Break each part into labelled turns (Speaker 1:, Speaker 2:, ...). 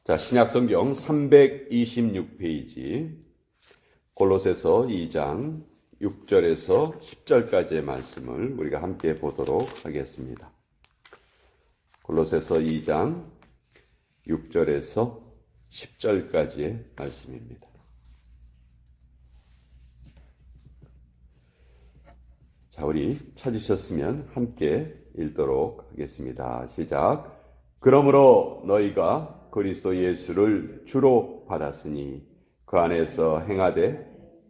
Speaker 1: 자, 신약성경 326페이지 골로새서 2장 6절에서 10절까지의 말씀을 우리가 함께 보도록 하겠습니다. 골로새서 2장 6절에서 10절까지의 말씀입니다. 자, 우리 찾으셨으면 함께 읽도록 하겠습니다. 시작. 그러므로 너희가 그리스도 예수를 주로 받았으니 그 안에서 행하되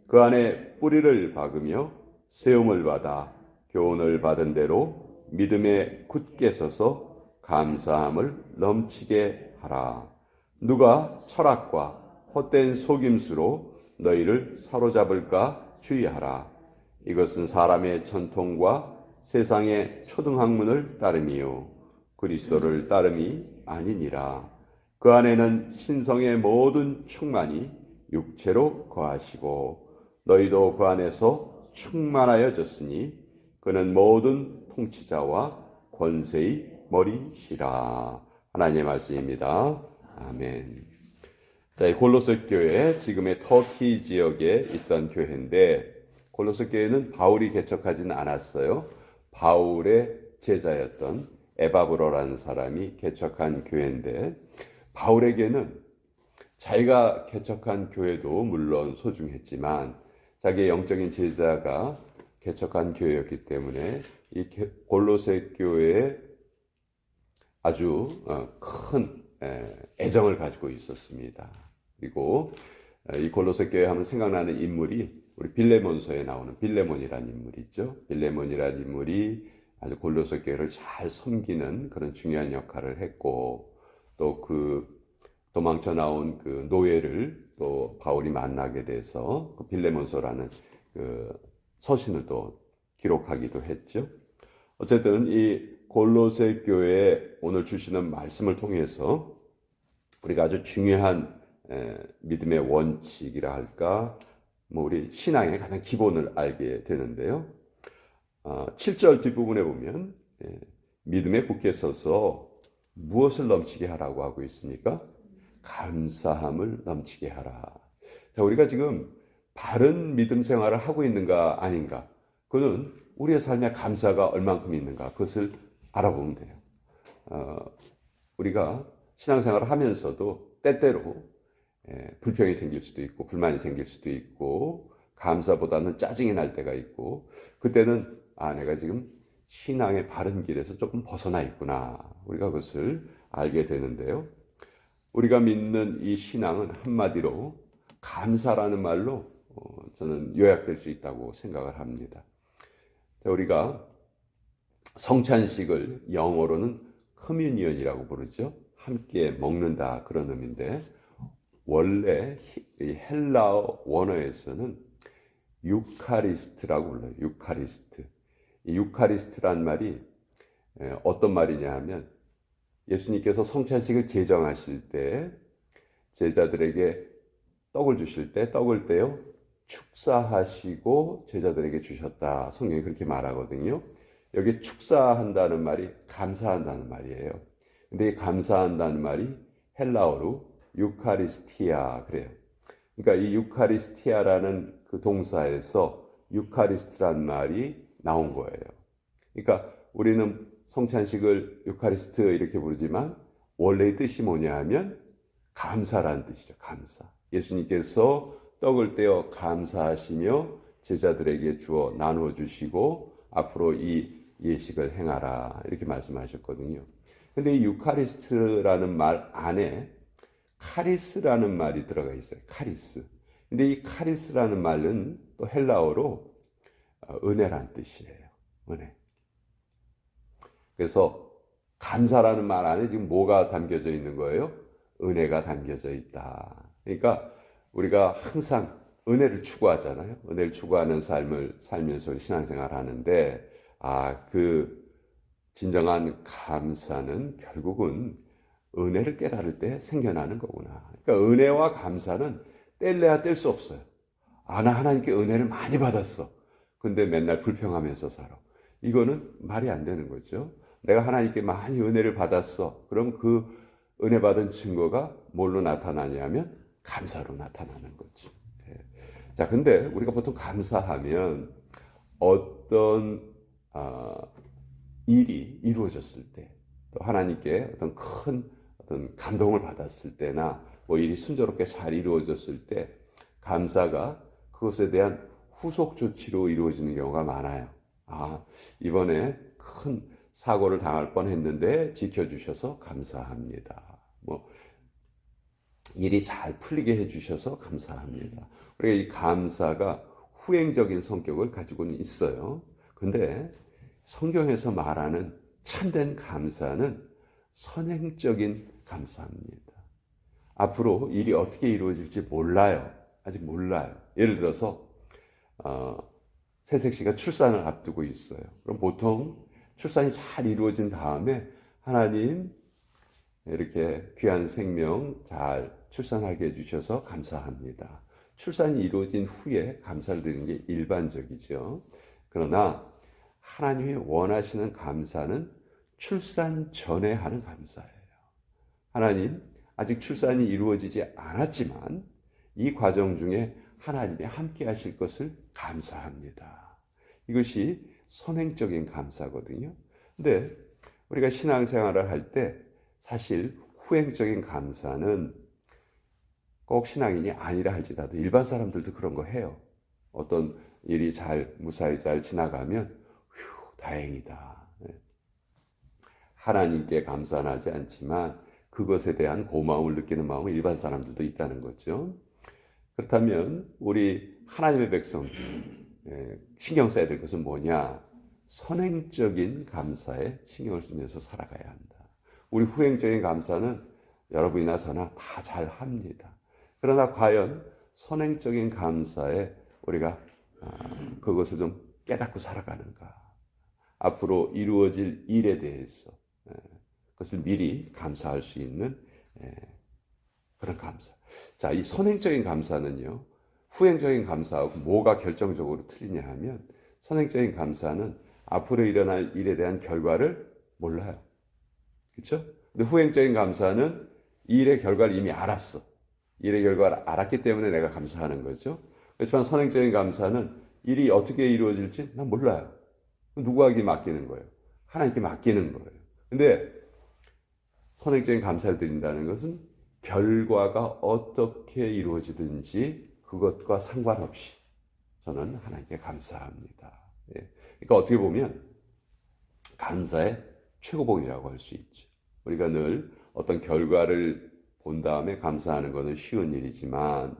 Speaker 1: 그 안에 뿌리를 박으며 세움을 받아 교훈을 받은 대로 믿음에 굳게 서서 감사함을 넘치게 하라. 누가 철학과 헛된 속임수로 너희를 사로잡을까 주의하라. 이것은 사람의 전통과 세상의 초등학문을 따름이요 그리스도를 따름이 아니니라. 그 안에는 신성의 모든 충만이 육체로 거하시고 너희도 그 안에서 충만하여졌으니 그는 모든 통치자와 권세의 머리시라. 하나님의 말씀입니다. 아멘. 자, 이 골로새 교회, 지금의 터키 지역에 있던 교회인데 골로새 교회는 바울이 개척하지는 않았어요. 바울의 제자였던 에바브로라는 사람이 개척한 교회인데 바울에게는 자기가 개척한 교회도 물론 소중했지만 자기의 영적인 제자가 개척한 교회였기 때문에 이 골로새 교회에 아주 큰 애정을 가지고 있었습니다. 그리고 이 골로새 교회 하면 생각나는 인물이 우리 빌레몬서에 나오는 빌레몬이라는 인물이죠. 빌레몬이라는 인물이 아주 골로새 교회를 잘 섬기는 그런 중요한 역할을 했고 또 그 도망쳐 나온 그 노예를 또 바울이 만나게 돼서 그 빌레몬서라는 그 서신을 또 기록하기도 했죠. 어쨌든 이 골로새 교회에 오늘 주시는 말씀을 통해서 우리가 아주 중요한 믿음의 원칙이라 할까, 우리 신앙의 가장 기본을 알게 되는데요. 7절 뒷부분에 보면 믿음에 굳게 서서 무엇을 넘치게 하라고 하고 있습니까? 감사함을 넘치게 하라. 자, 우리가 지금 바른 믿음 생활을 하고 있는가 아닌가, 그는 우리의 삶에 감사가 얼만큼 있는가, 그것을 알아보면 돼요. 우리가 신앙생활을 하면서도 때때로 불평이 생길 수도 있고 불만이 생길 수도 있고 감사보다는 짜증이 날 때가 있고, 그때는 내가 지금 신앙의 바른 길에서 조금 벗어나 있구나, 우리가 그것을 알게 되는데요. 우리가 믿는 이 신앙은 한마디로 감사라는 말로 저는 요약될 수 있다고 생각을 합니다. 자, 우리가 성찬식을 영어로는 커뮤니언이라고 부르죠. 함께 먹는다, 그런 의미인데 원래 헬라어 원어에서는 유카리스트라고 불러요. 유카리스트. 이 유카리스트란 말이 어떤 말이냐 하면, 예수님께서 성찬식을 제정하실 때 제자들에게 떡을 주실 때 떡을 떼어 축사하시고 제자들에게 주셨다, 성경이 그렇게 말하거든요. 여기 축사한다는 말이 감사한다는 말이에요. 근데 이 감사한다는 말이 헬라어로 유카리스티아 그래요. 그러니까 이 유카리스티아라는 그 동사에서 유카리스트란 말이 나온 거예요. 그러니까 우리는 성찬식을 유카리스트 이렇게 부르지만 원래의 뜻이 뭐냐 하면 감사라는 뜻이죠. 감사. 예수님께서 떡을 떼어 감사하시며 제자들에게 주어 나누어 주시고 앞으로 이 예식을 행하라, 이렇게 말씀하셨거든요. 근데 이 유카리스트라는 말 안에 카리스라는 말이 들어가 있어요. 카리스. 근데 이 카리스라는 말은 또 헬라어로 은혜란 뜻이에요. 은혜. 그래서 감사라는 말 안에 지금 뭐가 담겨져 있는 거예요? 은혜가 담겨져 있다. 그러니까 우리가 항상 은혜를 추구하잖아요. 은혜를 추구하는 삶을 살면서 신앙생활 하는데 그 진정한 감사는 결국은 은혜를 깨달을 때 생겨나는 거구나. 그러니까 은혜와 감사는 뗄래야 뗄 수 없어요. 나 하나님께 은혜를 많이 받았어. 근데 맨날 불평하면서 살아. 이거는 말이 안 되는 거죠. 내가 하나님께 많이 은혜를 받았어. 그럼 그 은혜 받은 증거가 뭘로 나타나냐면 감사로 나타나는 거지. 자, 근데 우리가 보통 감사하면 어떤 일이 이루어졌을 때, 또 하나님께 어떤 감동을 받았을 때나 뭐 일이 순조롭게 잘 이루어졌을 때 감사가 그것에 대한 후속 조치로 이루어지는 경우가 많아요. 이번에 큰 사고를 당할 뻔했는데 지켜주셔서 감사합니다. 뭐 일이 잘 풀리게 해주셔서 감사합니다. 우리가 이 감사가 후행적인 성격을 가지고는 있어요. 근데 성경에서 말하는 참된 감사는 선행적인 감사입니다. 앞으로 일이 어떻게 이루어질지 몰라요. 아직 몰라요. 예를 들어서 새색 씨가 출산을 앞두고 있어요. 그럼 보통 출산이 잘 이루어진 다음에 하나님 이렇게 귀한 생명 잘 출산하게 해주셔서 감사합니다. 출산이 이루어진 후에 감사를 드리는 게 일반적이죠. 그러나 하나님이 원하시는 감사는 출산 전에 하는 감사예요. 하나님, 아직 출산이 이루어지지 않았지만 이 과정 중에 하나님이 함께 하실 것을 감사합니다. 이것이 선행적인 감사거든요. 근데 우리가 신앙생활을 할 때 사실 후행적인 감사는 꼭 신앙인이 아니라 할지라도 일반 사람들도 그런 거 해요. 어떤 일이 무사히 잘 지나가면 다행이다. 하나님께 감사는 하지 않지만 그것에 대한 고마움을 느끼는 마음은 일반 사람들도 있다는 거죠. 그렇다면 우리 하나님의 백성들 신경 써야 될 것은 뭐냐? 선행적인 감사에 신경을 쓰면서 살아가야 한다. 우리 후행적인 감사는 여러분이나 저나 다 잘합니다. 그러나 과연 선행적인 감사에 우리가 그것을 좀 깨닫고 살아가는가? 앞으로 이루어질 일에 대해서 그것을 미리 감사할 수 있는 그런 감사. 자, 이 선행적인 감사는요, 후행적인 감사하고 뭐가 결정적으로 틀리냐 하면 선행적인 감사는 앞으로 일어날 일에 대한 결과를 몰라요. 그렇죠? 근데 후행적인 감사는 일의 결과를 이미 알았어. 일의 결과를 알았기 때문에 내가 감사하는 거죠. 그렇지만 선행적인 감사는 일이 어떻게 이루어질지 난 몰라요. 누구에게 맡기는 거예요? 하나님께 맡기는 거예요. 근데 선행적인 감사를 드린다는 것은 결과가 어떻게 이루어지든지 그것과 상관없이 저는 하나님께 감사합니다. 그러니까 어떻게 보면 감사의 최고봉이라고 할 수 있죠. 우리가 늘 어떤 결과를 본 다음에 감사하는 것은 쉬운 일이지만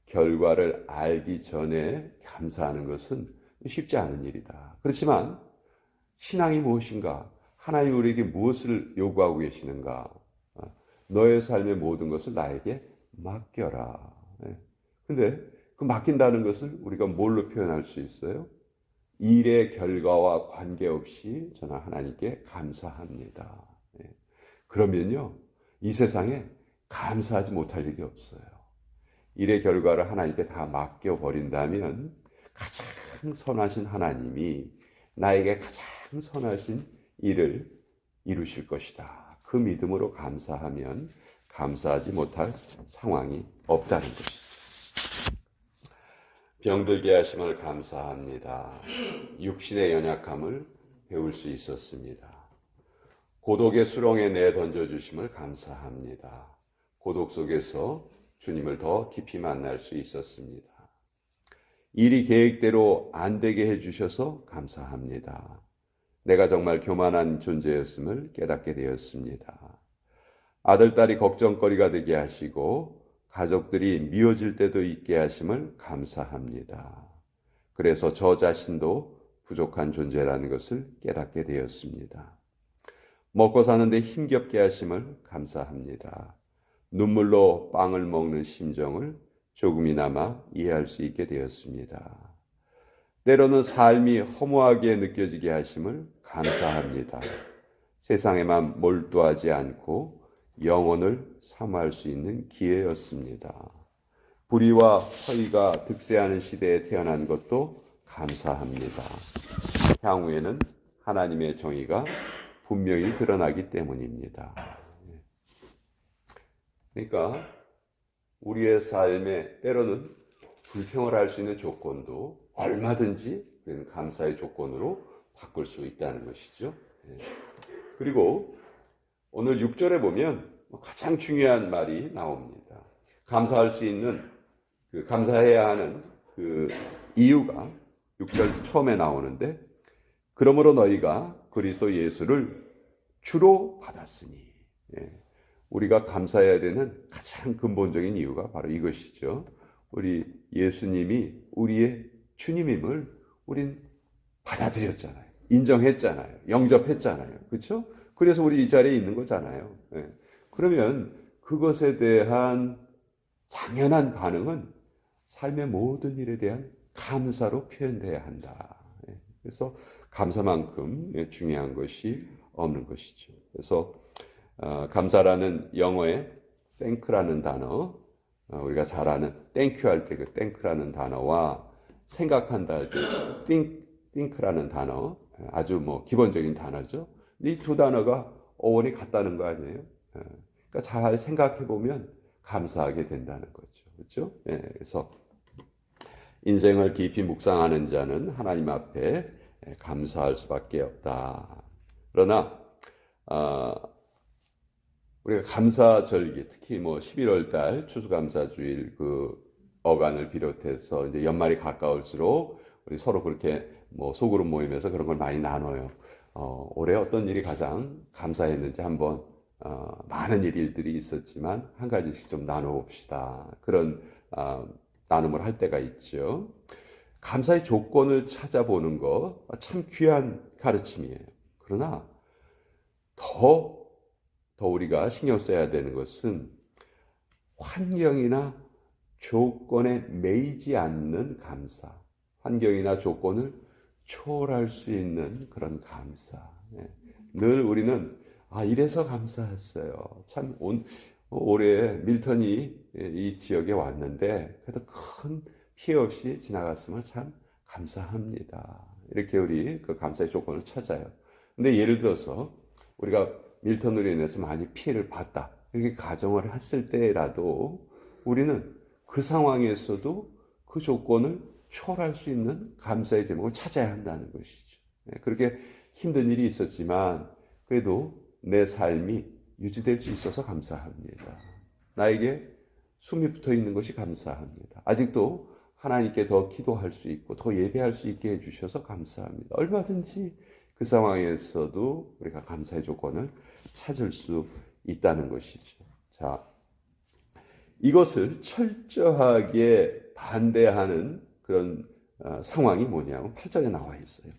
Speaker 1: 결과를 알기 전에 감사하는 것은 쉽지 않은 일이다. 그렇지만 신앙이 무엇인가? 하나님이 우리에게 무엇을 요구하고 계시는가? 너의 삶의 모든 것을 나에게 맡겨라. 근데 그 맡긴다는 것을 우리가 뭘로 표현할 수 있어요? 일의 결과와 관계없이 저는 하나님께 감사합니다. 그러면요, 이 세상에 감사하지 못할 일이 없어요. 일의 결과를 하나님께 다 맡겨버린다면 가장 선하신 하나님이 나에게 가장 선하신 일을 이루실 것이다. 그 믿음으로 감사하면 감사하지 못할 상황이 없다는 것이죠. 병들게 하심을 감사합니다. 육신의 연약함을 배울 수 있었습니다. 고독의 수렁에 내던져 주심을 감사합니다. 고독 속에서 주님을 더 깊이 만날 수 있었습니다. 일이 계획대로 안 되게 해주셔서 감사합니다. 내가 정말 교만한 존재였음을 깨닫게 되었습니다. 아들, 딸이 걱정거리가 되게 하시고 가족들이 미워질 때도 있게 하심을 감사합니다. 그래서 저 자신도 부족한 존재라는 것을 깨닫게 되었습니다. 먹고 사는데 힘겹게 하심을 감사합니다. 눈물로 빵을 먹는 심정을 조금이나마 이해할 수 있게 되었습니다. 때로는 삶이 허무하게 느껴지게 하심을 감사합니다. 세상에만 몰두하지 않고 영혼을 사모할 수 있는 기회였습니다. 불의와 허위가 득세하는 시대에 태어난 것도 감사합니다. 향후에는 하나님의 정의가 분명히 드러나기 때문입니다. 그러니까 우리의 삶에 때로는 불평을 할 수 있는 조건도 얼마든지 감사의 조건으로 바꿀 수 있다는 것이죠. 그리고 오늘 6절에 보면 가장 중요한 말이 나옵니다. 감사할 수 있는, 감사해야 하는 그 이유가 6절 처음에 나오는데, 그러므로 너희가 그리스도 예수를 주로 받았으니. 우리가 감사해야 되는 가장 근본적인 이유가 바로 이것이죠. 우리 예수님이 우리의 주님임을 우린 받아들였잖아요. 인정했잖아요. 영접했잖아요. 그렇죠? 그래서 우리 이 자리에 있는 거잖아요. 그러면 그것에 대한 당연한 반응은 삶의 모든 일에 대한 감사로 표현돼야 한다. 그래서 감사만큼 중요한 것이 없는 것이죠. 그래서 감사라는 영어의 thank라는 단어, 우리가 잘 아는 thank you 할 때 그 thank라는 단어와 생각한다 할 때 think라는 단어, 아주 기본적인 단어죠. 이 두 단어가 어원이 같다는 거 아니에요? 그러니까 잘 생각해 보면 감사하게 된다는 거죠. 그렇죠? 그래서 인생을 깊이 묵상하는 자는 하나님 앞에 감사할 수밖에 없다. 그러나 우리가 감사절기, 특히 11월 달 추수감사주일 그 어간을 비롯해서 이제 연말이 가까울수록 우리 서로 그렇게 소그룹 모임에서 그런 걸 많이 나눠요. 올해 어떤 일이 가장 감사했는지 한번 많은 일들이 있었지만 한 가지씩 좀 나눠봅시다. 그런 나눔을 할 때가 있죠. 감사의 조건을 찾아보는 거 참 귀한 가르침이에요. 그러나 더 우리가 신경 써야 되는 것은 환경이나 조건에 매이지 않는 감사, 환경이나 조건을 초월할 수 있는 그런 감사. 늘 우리는 이래서 감사했어요. 참 올해 밀턴이 이 지역에 왔는데 그래도 큰 피해 없이 지나갔음을 참 감사합니다. 이렇게 우리 그 감사의 조건을 찾아요. 근데 예를 들어서 우리가 밀턴으로 인해서 많이 피해를 봤다, 이렇게 가정을 했을 때라도 우리는 그 상황에서도 그 조건을 초월할 수 있는 감사의 제목을 찾아야 한다는 것이죠. 그렇게 힘든 일이 있었지만 그래도 내 삶이 유지될 수 있어서 감사합니다. 나에게 숨이 붙어 있는 것이 감사합니다. 아직도 하나님께 더 기도할 수 있고 더 예배할 수 있게 해주셔서 감사합니다. 얼마든지 그 상황에서도 우리가 감사의 조건을 찾을 수 있다는 것이죠. 자, 이것을 철저하게 반대하는 그런 상황이 뭐냐면 8절에 나와 있어요.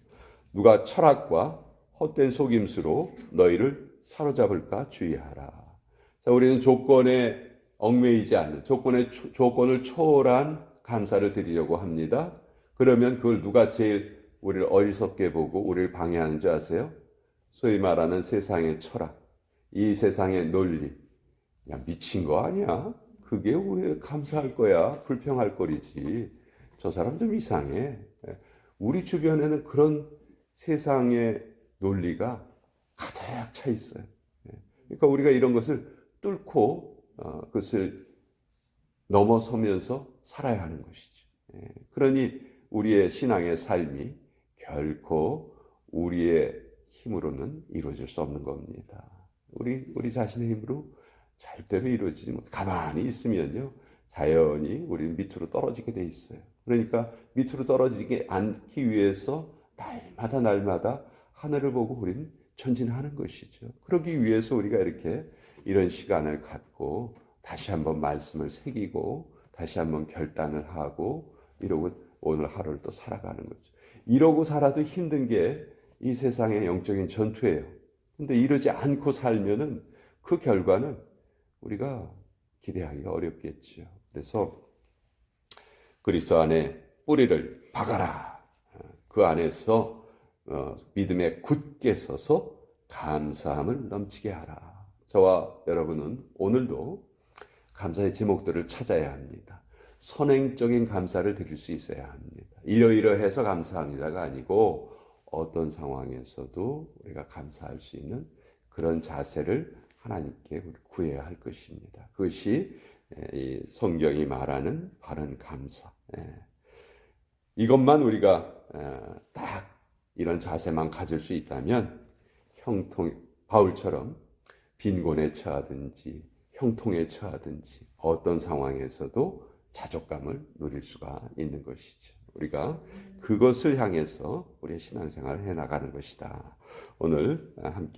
Speaker 1: 누가 철학과 헛된 속임수로 너희를 사로잡을까 주의하라. 자, 우리는 조건에 얽매이지 않는, 조건을 초월한 감사를 드리려고 합니다. 그러면 그걸 누가 제일 우리를 어리석게 보고 우리를 방해하는 줄 아세요? 소위 말하는 세상의 철학, 이 세상의 논리. 야, 미친 거 아니야? 그게 왜 감사할 거야? 불평할 거리지. 저 사람 좀 이상해. 우리 주변에는 그런 세상의 논리가 가득 차 있어요. 그러니까 우리가 이런 것을 뚫고 그것을 넘어서면서 살아야 하는 것이죠. 그러니 우리의 신앙의 삶이 결코 우리의 힘으로는 이루어질 수 없는 겁니다. 우리 자신의 힘으로 절대로 이루어지지 못. 가만히 있으면요, 자연히 우리는 밑으로 떨어지게 돼 있어요. 그러니까 밑으로 떨어지지 않기 위해서 날마다 하늘을 보고 우리는 전진하는 것이죠. 그러기 위해서 우리가 이런 시간을 갖고 다시 한번 말씀을 새기고 다시 한번 결단을 하고 이러고 오늘 하루를 또 살아가는 거죠. 이러고 살아도 힘든 게 이 세상의 영적인 전투예요. 근데 이러지 않고 살면은 그 결과는 우리가 기대하기가 어렵겠죠. 그래서 그리스도 안에 뿌리를 박아라. 그 안에서 믿음에 굳게 서서 감사함을 넘치게 하라. 저와 여러분은 오늘도 감사의 제목들을 찾아야 합니다. 선행적인 감사를 드릴 수 있어야 합니다. 이러이러해서 감사합니다가 아니고 어떤 상황에서도 우리가 감사할 수 있는 그런 자세를 하나님께 구해야 할 것입니다. 그것이 이 성경이 말하는 바른 감사. 이것만 우리가 딱 이런 자세만 가질 수 있다면 바울처럼 빈곤에 처하든지 형통에 처하든지 어떤 상황에서도 자족감을 누릴 수가 있는 것이죠. 우리가 그것을 향해서 우리의 신앙생활을 해나가는 것이다. 오늘 함께